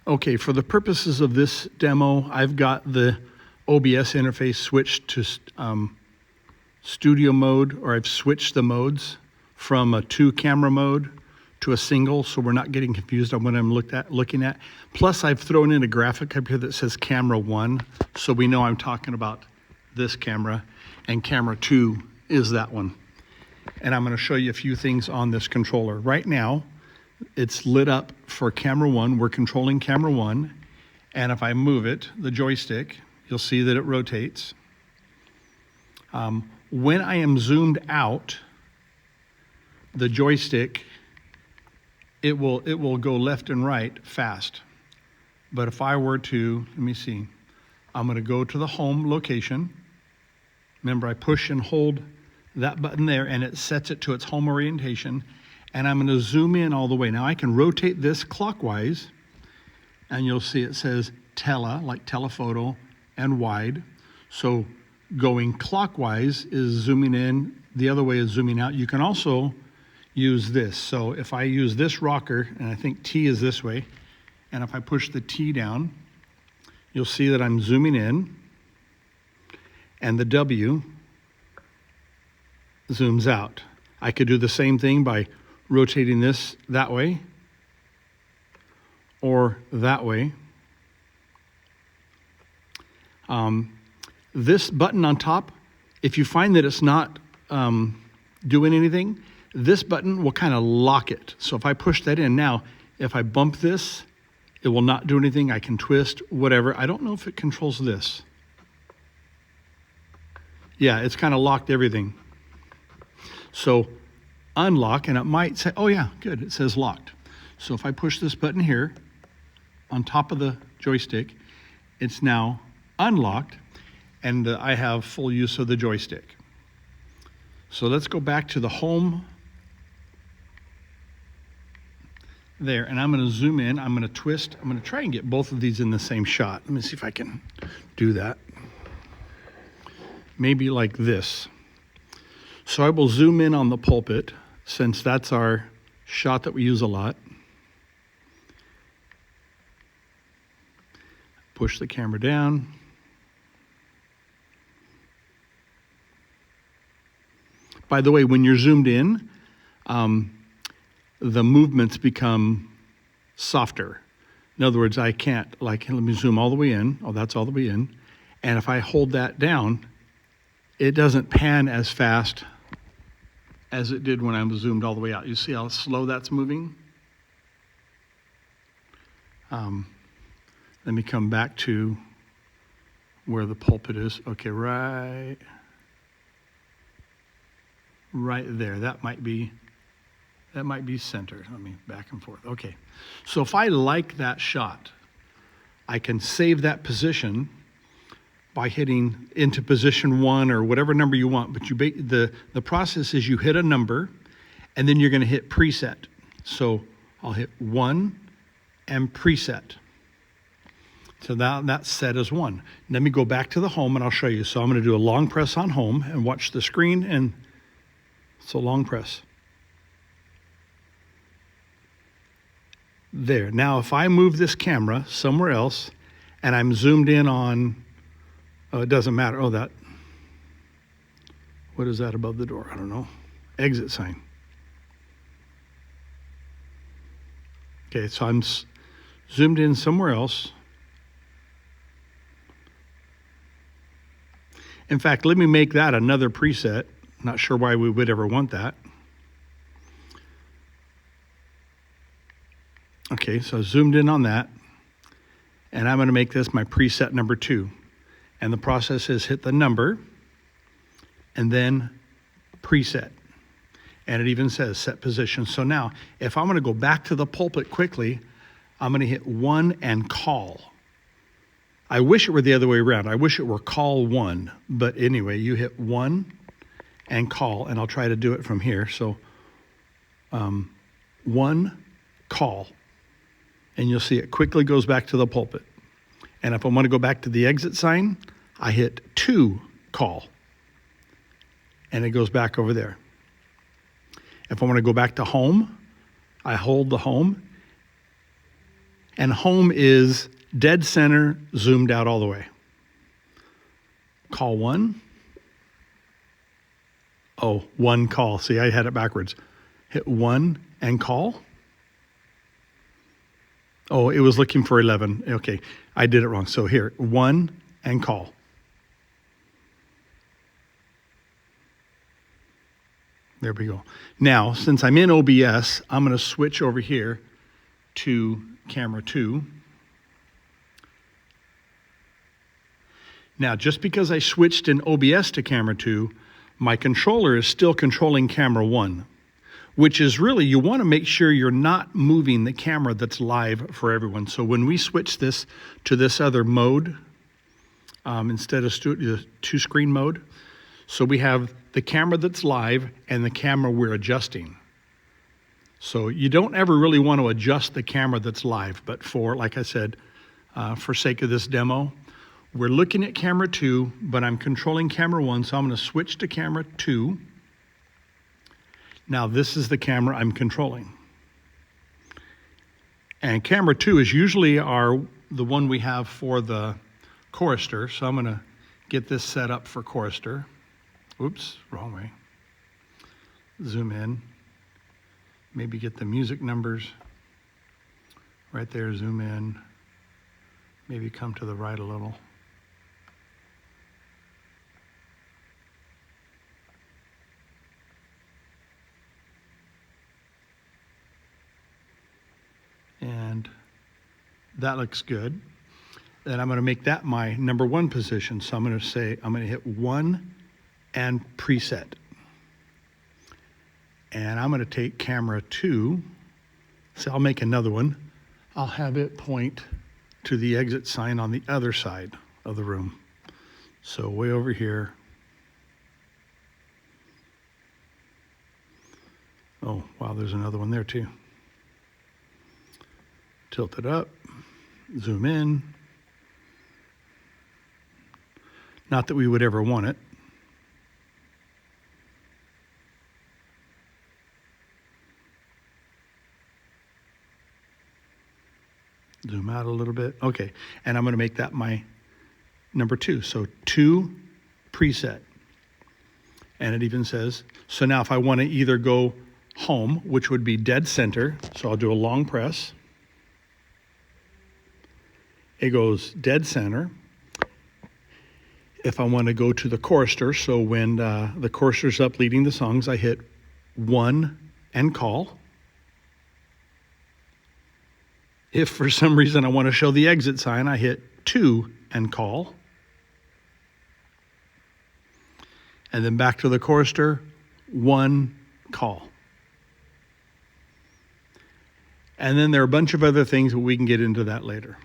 Okay, for the purposes of this demo, I've got the OBS interface switched to studio mode, or I've switched the modes from a 2-camera mode to a single, so we're not getting confused on what I'm looking at. Plus, I've thrown in a graphic up here that says camera 1, so we know I'm talking about this camera, and camera 2 is that one. And I'm going to show you a few things on this controller. Right now, it's lit up for camera 1. We're controlling camera 1, and if I move it, the joystick, you'll see that it rotates. When I am zoomed out, the joystick, it will go left and right fast. But if I were to, let me see, I'm going to go to the home location. Remember, I push and hold that button there, and it sets it to its home orientation. And I'm going to zoom in all the way. Now I can rotate this clockwise, and you'll see it says tele, like telephoto, and wide. So going clockwise is zooming in, the other way is zooming out. You can also use this. So if I use this rocker, and I think T is this way, and if I push the T down, you'll see that I'm zooming in, and the W zooms out. I could do the same thing by rotating this that way or that way. This button on top, if you find that it's not doing anything, this button will kind of lock it. So if I push that in now, if I bump this, it will not do anything. I can twist, whatever. I don't know if it controls this. Yeah, it's kind of locked everything. So unlock, and it might say, oh yeah, good, it says locked. So if I push this button here on top of the joystick, it's now unlocked, and I have full use of the joystick. So let's go back to the home there, and I'm going to zoom in, I'm going to twist, I'm going to try and get both of these in the same shot. Let me see if I can do that. Maybe like this. So I will zoom in on the pulpit, since that's our shot that we use a lot. Push the camera down. By the way, when you're zoomed in, the movements become softer. In other words, I can't, like, let me zoom all the way in. Oh, that's all the way in. And if I hold that down, it doesn't pan as fast as it did when I was zoomed all the way out. You see how slow that's moving? Let me come back to where the pulpit is. Okay, right there. That might be centered. Let me back and forth. Okay, so if I like that shot, I can save that position by hitting into position 1 or whatever number you want. But the process is you hit a number, and then you're going to hit preset. So I'll hit 1 and preset. So that's set as 1. Let me go back to the home, and I'll show you. So I'm going to do a long press on home and watch the screen, and it's a long press. There. Now, if I move this camera somewhere else, and I'm zoomed in on, oh, it doesn't matter. Oh, what is that above the door? I don't know. Exit sign. Okay, so I'm zoomed in somewhere else. In fact, let me make that another preset. Not sure why we would ever want that. Okay, so zoomed in on that, and I'm going to make this my preset number 2. And the process is hit the number, and then preset. And it even says set position. So now, if I'm going to go back to the pulpit quickly, I'm going to hit 1 and call. I wish it were the other way around. I wish it were call 1. But anyway, you hit 1 and call, and I'll try to do it from here. So 1, call. And you'll see it quickly goes back to the pulpit. And if I want to go back to the exit sign, I hit 2, call. And it goes back over there. If I want to go back to home, I hold the home, And home is dead center, zoomed out all the way. Call 1. Oh, 1 call. See, I had it backwards. Hit 1 and call. Oh, it was looking for 11. Okay, I did it wrong. So here, 1 and call. There we go. Now, since I'm in OBS, I'm going to switch over here to camera 2. Now, just because I switched in OBS to camera 2, my controller is still controlling camera 1, which is really, you want to make sure you're not moving the camera that's live for everyone. So when we switch this to this other mode, instead of two-screen mode, so we have the camera that's live and the camera we're adjusting. So you don't ever really want to adjust the camera that's live, but for, like I said, for sake of this demo, we're looking at camera 2, but I'm controlling camera 1, so I'm going to switch to camera 2. Now this is the camera I'm controlling. And camera 2 is usually the one we have for the chorister, so I'm going to get this set up for chorister. Oops, wrong way. Zoom in. Maybe get the music numbers. Right there, zoom in. Maybe come to the right a little. And that looks good. Then I'm going to make that my number 1 position. So I'm going to say, I'm going to hit 1 and preset. And I'm going to take camera 2. So I'll make another one. I'll have it point to the exit sign on the other side of the room. So way over here. Oh, wow, there's another one there too. Tilt it up, zoom in. Not that we would ever want it. Zoom out a little bit. Okay, and I'm going to make that my number 2. So 2 preset. And it even says, so now if I want to either go home, which would be dead center, so I'll do a long press. It goes dead center. If I want to go to the chorister, so when the chorister's up leading the songs, I hit 1 and call. If for some reason I want to show the exit sign, I hit 2 and call. And then back to the chorister, 1 call. And then there are a bunch of other things, but we can get into that later.